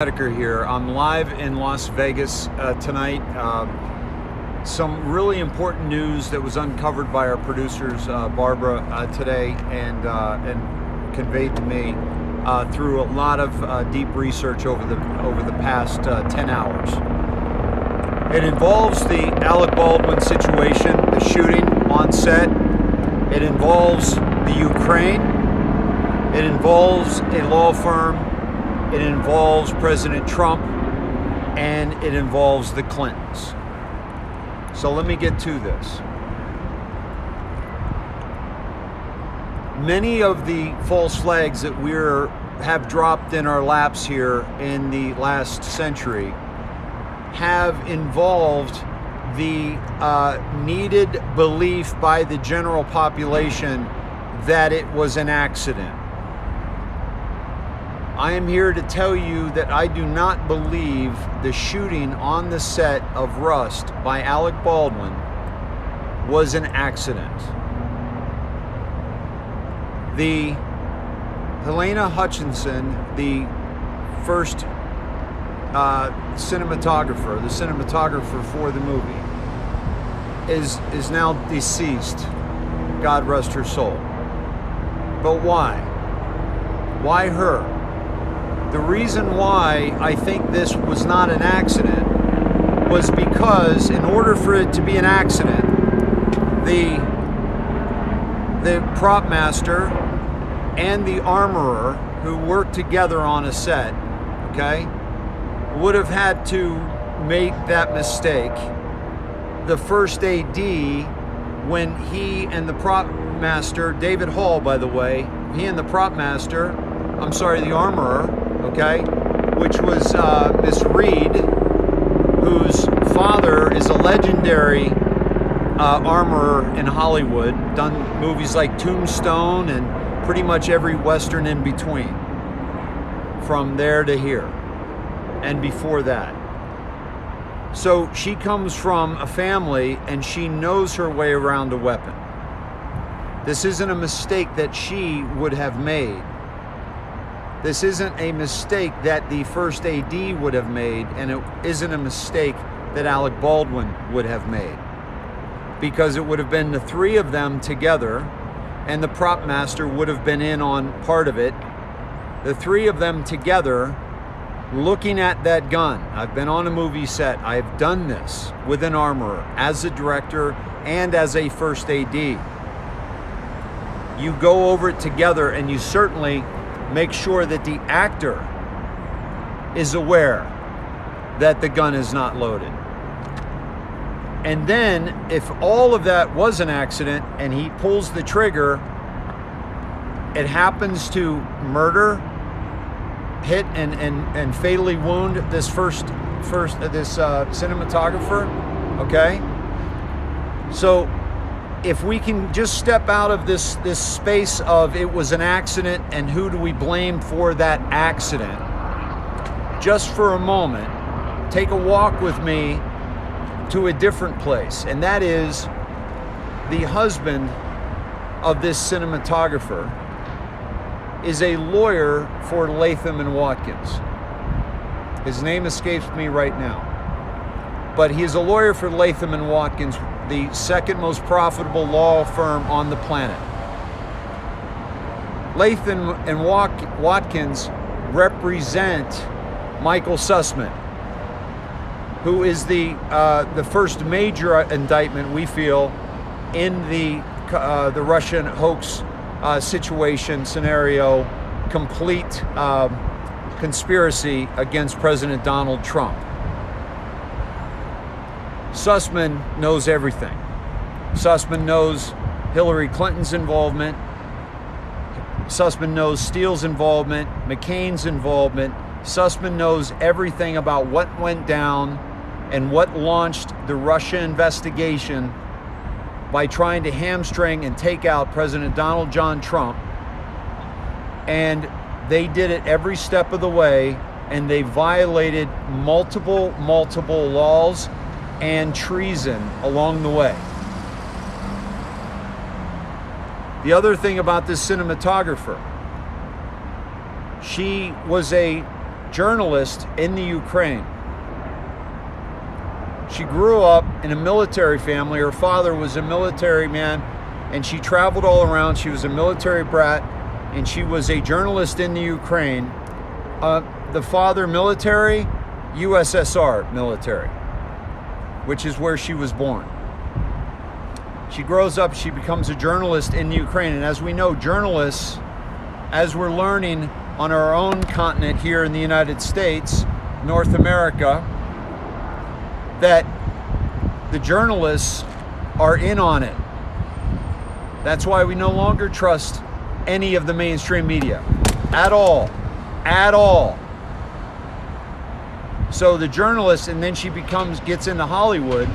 Sneseker here. I'm live in Las Vegas tonight. Some really important news that was uncovered by our producers, Barbara, today, and conveyed to me through a lot of deep research over the past 10 hours. It involves the Alec Baldwin situation, the shooting on set. It involves the Ukraine. It involves a law firm. It involves President Trump, and it involves the Clintons. So let me get to this. Many of the false flags that we have dropped in our laps here in the last century have involved the needed belief by the general population that it was an accident. I am here to tell you that I do not believe the shooting on the set of Rust by Alec Baldwin was an accident. The Helena Hutchinson, the first cinematographer, the cinematographer for the movie, is now deceased. God rest her soul. But why? Why her? The reason why I think this was not an accident was because in order for it to be an accident, the prop master and the armorer who worked together on a set, okay, would have had to make that mistake. The first AD, when he and the prop master, David Hall, by the way, he and the the armorer, okay, which was Miss Reed, whose father is a legendary armorer in Hollywood, done movies like Tombstone and pretty much every Western in between, from there to here, and before that. So she comes from a family and she knows her way around a weapon. This isn't a mistake that she would have made. This isn't a mistake that the first AD would have made, and it isn't a mistake that Alec Baldwin would have made, because it would have been the three of them together, and the prop master would have been in on part of it. The three of them together looking at that gun. I've been on a movie set. I've done this with an armorer, as a director and as a first AD. You go over it together, and you certainly make sure that the actor is aware that the gun is not loaded. And then, if all of that was an accident and he pulls the trigger, it happens to murder, hit and fatally wound this cinematographer, okay? So if we can just step out of this space of it was an accident and who do we blame for that accident, just for a moment, take a walk with me to a different place, and that is the husband of this cinematographer is a lawyer for Lqmb Watkins. His name escapes me right now, but he is a lawyer for Lqmb Watkins, the second most profitable law firm on the planet. Lqmb Watkins represent Michael Sussman, who is the first major indictment, we feel, in the Russian hoax situation scenario, complete conspiracy against President Donald Trump. Sussman knows everything. Sussman knows Hillary Clinton's involvement. Sussman knows Steele's involvement, McCain's involvement. Sussman knows everything about what went down and what launched the Russia investigation by trying to hamstring and take out President Donald John Trump. And they did it every step of the way, and they violated multiple laws and treason along the way. The other thing about this cinematographer, she was a journalist in the Ukraine. She grew up in a military family. Her father was a military man, and she traveled all around. She was a military brat, and she was a journalist in the Ukraine. The father, military, USSR military, which is where she was born. She grows up, she becomes a journalist in the Ukraine. And as we know, journalists, as we're learning on our own continent here in the United States, North America, that the journalists are in on it. That's why we no longer trust any of the mainstream media at all. So the journalist, and then she gets into Hollywood.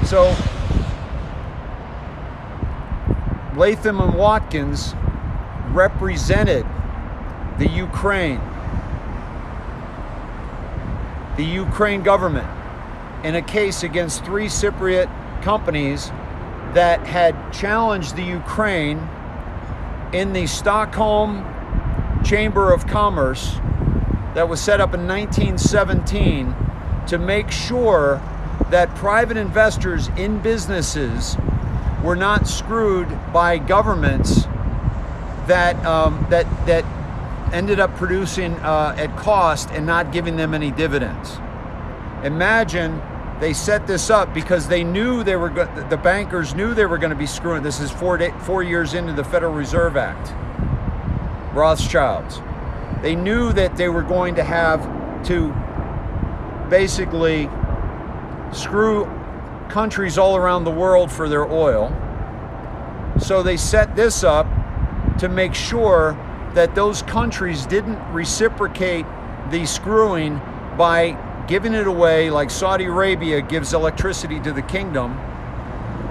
So Latham and Watkins represented the Ukraine government in a case against 3 Cypriot companies that had challenged the Ukraine in the Stockholm Chamber of Commerce that was set up in 1917 to make sure that private investors in businesses were not screwed by governments that ended up producing at cost and not giving them any dividends. Imagine they set this up because they knew the bankers knew they were going to be screwing. This is 4 years into the Federal Reserve Act. Rothschilds. They knew that they were going to have to basically screw countries all around the world for their oil. So they set this up to make sure that those countries didn't reciprocate the screwing by giving it away, like Saudi Arabia gives electricity to the kingdom,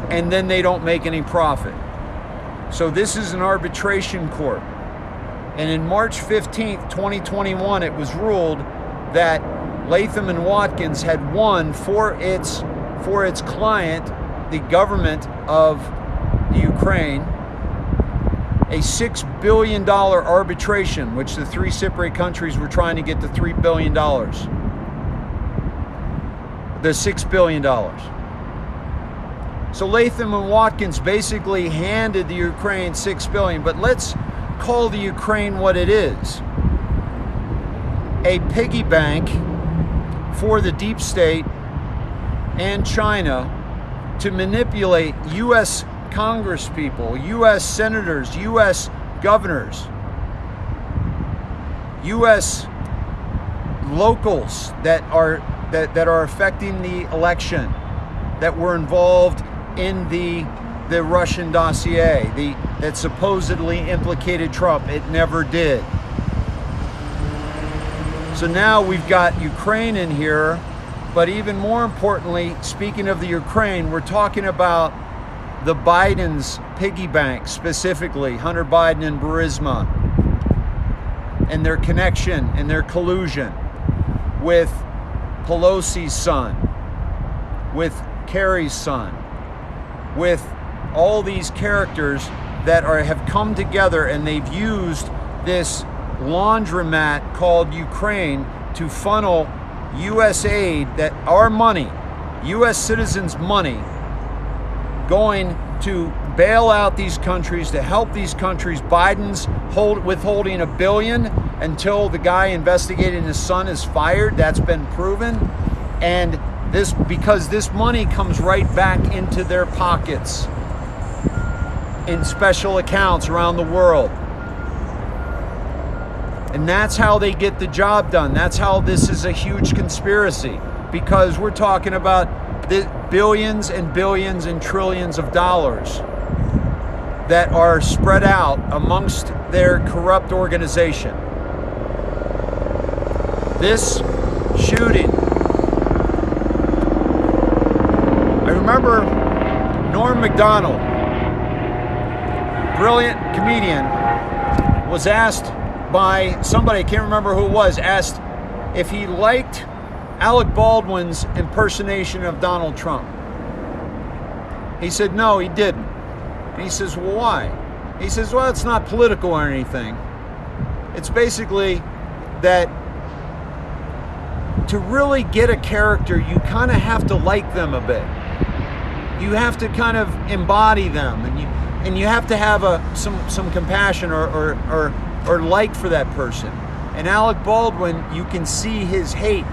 and then they don't make any profit. So this is an arbitration court. And in March 15th, 2021, it was ruled that Latham and Watkins had won for its client, the government of the Ukraine, a $6 billion arbitration, which the 3 Cypriot countries were trying to get to $3 billion. The $6 billion. So Latham and Watkins basically handed the Ukraine $6 billion, but let's call the Ukraine what it is. A piggy bank for the deep state and China to manipulate U.S. congresspeople, U.S. senators, U.S. governors, U.S. locals that are affecting the election, that were involved in the Russian dossier, that supposedly implicated Trump. It never did. So now we've got Ukraine in here, but even more importantly, speaking of the Ukraine, we're talking about the Biden's piggy bank, specifically Hunter Biden and Burisma, and their connection and their collusion with Pelosi's son, with Kerry's son, with all these characters that have come together, and they've used this laundromat called Ukraine to funnel U.S. aid, that our money, U.S. citizens' money, going to bail out these countries, to help these countries. Biden's withholding $1 billion until the guy investigating his son is fired. That's been proven. And this, because this money comes right back into their pockets in special accounts around the world. And that's how they get the job done. That's how this is a huge conspiracy, because we're talking about the billions and billions and trillions of dollars that are spread out amongst their corrupt organization. This shooting, I remember Norm Macdonald, brilliant comedian, was asked by somebody, I can't remember who it was, asked if he liked Alec Baldwin's impersonation of Donald Trump. He said no, he didn't. And he says, well, why? He says, well, it's not political or anything. It's basically that to really get a character, you kind of have to like them a bit. You have to kind of embody them, and you have to have some compassion or like for that person. And Alec Baldwin, you can see his hate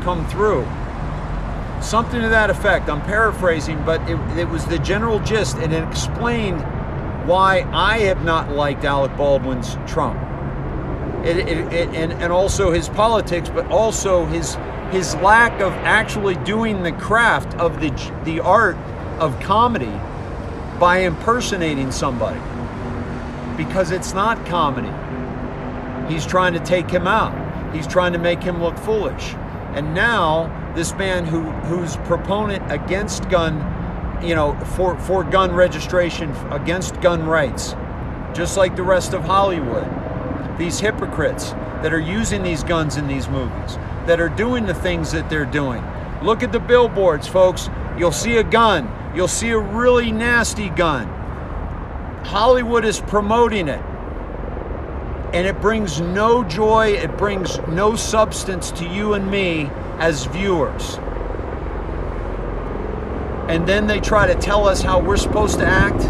come through. Something to that effect. I'm paraphrasing, but it was the general gist, and it explained why I have not liked Alec Baldwin's Trump. And also his politics, but also his lack of actually doing the craft of the art of comedy by impersonating somebody, because it's not comedy. He's trying to take him out. He's trying to make him look foolish. And now this man who's proponent against gun, for gun registration, against gun rights, just like the rest of Hollywood, these hypocrites that are using these guns in these movies, that are doing the things that they're doing. Look at the billboards, folks. You'll see a gun. You'll see a really nasty gun. Hollywood is promoting it. And it brings no joy, it brings no substance to you and me as viewers. And then they try to tell us how we're supposed to act.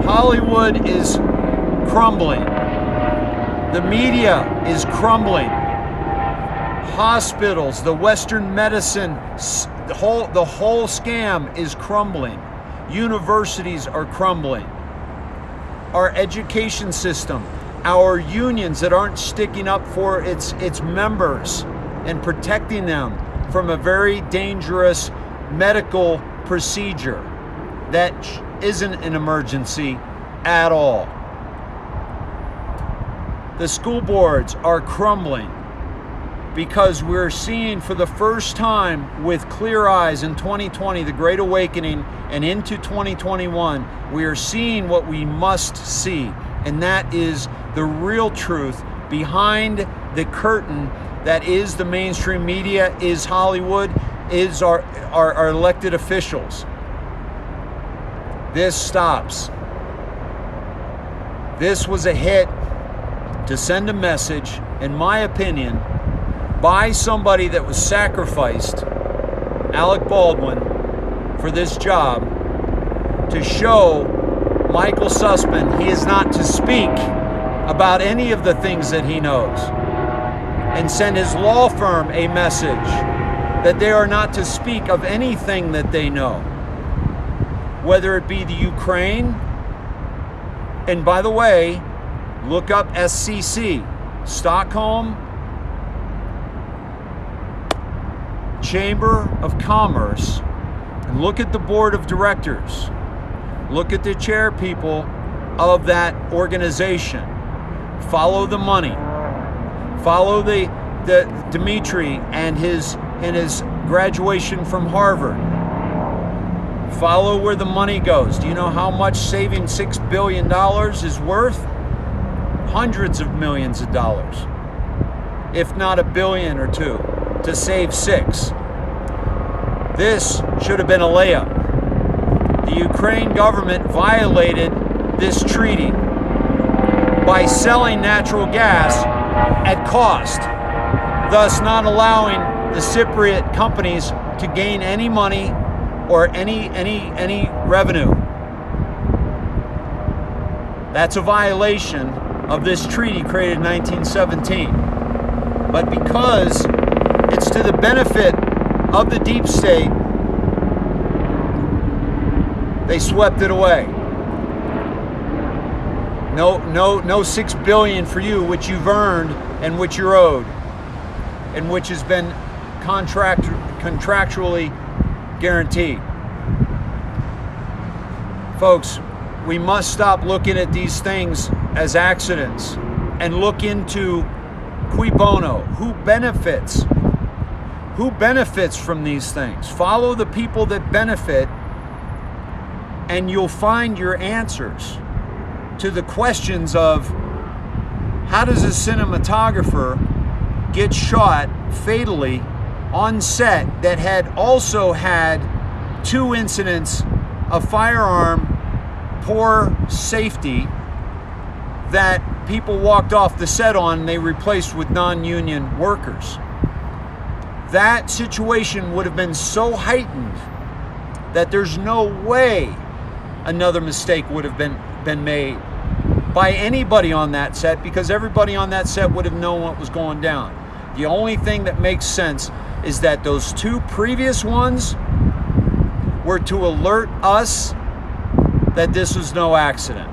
Hollywood is crumbling. The media is crumbling. Hospitals, the Western medicine, the whole scam is crumbling. Universities are crumbling. Our education system, our unions that aren't sticking up for its members and protecting them from a very dangerous medical procedure that isn't an emergency at all. The school boards are crumbling because we're seeing for the first time with clear eyes in 2020, the Great Awakening, and into 2021, we are seeing what we must see, and that is the real truth behind the curtain that is the mainstream media, is Hollywood, is our elected officials. This stops. This was a hit to send a message, in my opinion, by somebody that was sacrificed, Alec Baldwin, for this job, to show Michael Sussman he is not to speak about any of the things that he knows, and send his law firm a message that they are not to speak of anything that they know, whether it be the Ukraine. And by the way, look up SCC, Stockholm Chamber of Commerce, and look at the board of directors. Look at the chair people of that organization. Follow the money. Follow the Dimitri and his graduation from Harvard. Follow where the money goes. Do you know how much saving $6 billion is worth? Hundreds of millions of dollars, if not $1 billion or $2 billion, to save 6. This should have been a layup. The Ukraine government violated this treaty by selling natural gas at cost, thus not allowing the Cypriot companies to gain any money or any revenue. That's a violation of this treaty created in 1917. But because it's to the benefit of the deep state, they swept it away. No $6 billion for you, which you've earned and which you're owed, and which has been contractually guaranteed. Folks, we must stop looking at these things as accidents and look into cui bono, who benefits from these things. Follow the people that benefit, and you'll find your answers to the questions of how does a cinematographer get shot fatally on set that had also had 2 incidents of firearm poor safety that people walked off the set on and they replaced with non-union workers. that situation would have been so heightened that there's no way another mistake would have been made by anybody on that set, because everybody on that set would have known what was going down. The only thing that makes sense is that those two previous ones were to alert us that this was no accident,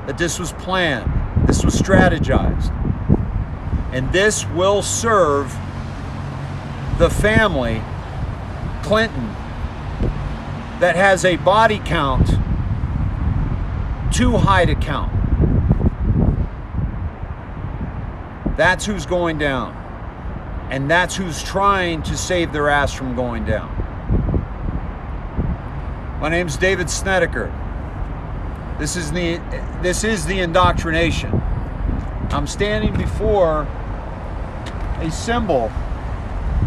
that this was planned, this was strategized. And this will serve the family, Clinton, that has a body count too high to count. That's who's going down. And that's who's trying to save their ass from going down. My name's David Sneseker. This is the indoctrination. I'm standing before a symbol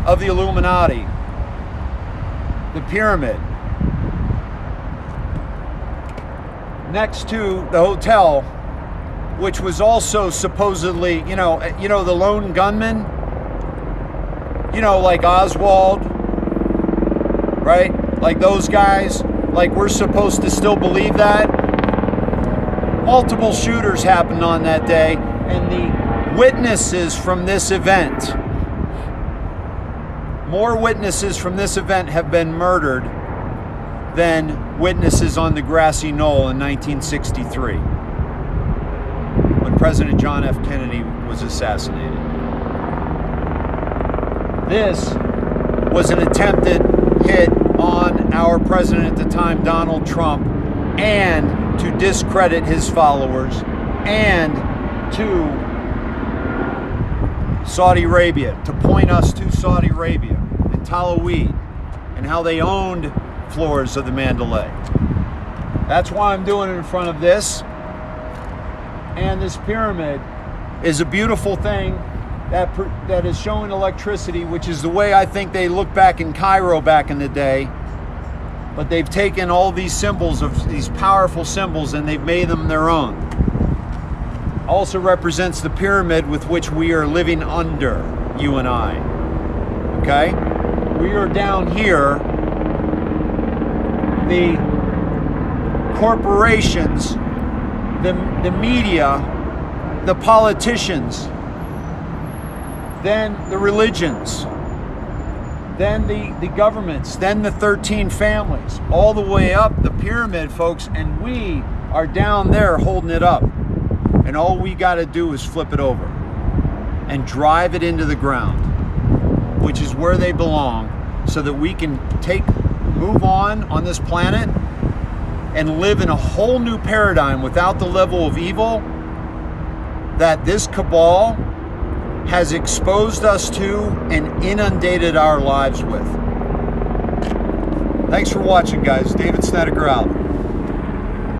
of the Illuminati, the pyramid, next to the hotel, which was also supposedly, you know, the lone gunman, like Oswald, right? Like those guys, like we're supposed to still believe that. Multiple shooters happened on that day, and the witnesses from this event, more witnesses from this event have been murdered than witnesses on the grassy knoll in 1963 when President John F. Kennedy was assassinated. This was an attempted hit on our president at the time, Donald Trump, and to discredit his followers, and to Saudi Arabia, to point us to Saudi Arabia and Talaweed and how they owned floors of the Mandalay. That's why I'm doing it in front of this. And this pyramid is a beautiful thing that is showing electricity, which is the way I think they look back in Cairo back in the day. But they've taken all these symbols, of these powerful symbols, and they've made them their own. Also represents the pyramid with which we are living under, you and I. Okay? We are down here. The corporations, the media, the politicians, then the religions, then the governments, then the 13 families, all the way up the pyramid, folks, and we are down there holding it up. And all we got to do is flip it over and drive it into the ground, which is where they belong, so that we can move on this planet and live in a whole new paradigm without the level of evil that this cabal has exposed us to and inundated our lives with. Thanks for watching, guys. David Sneseker out.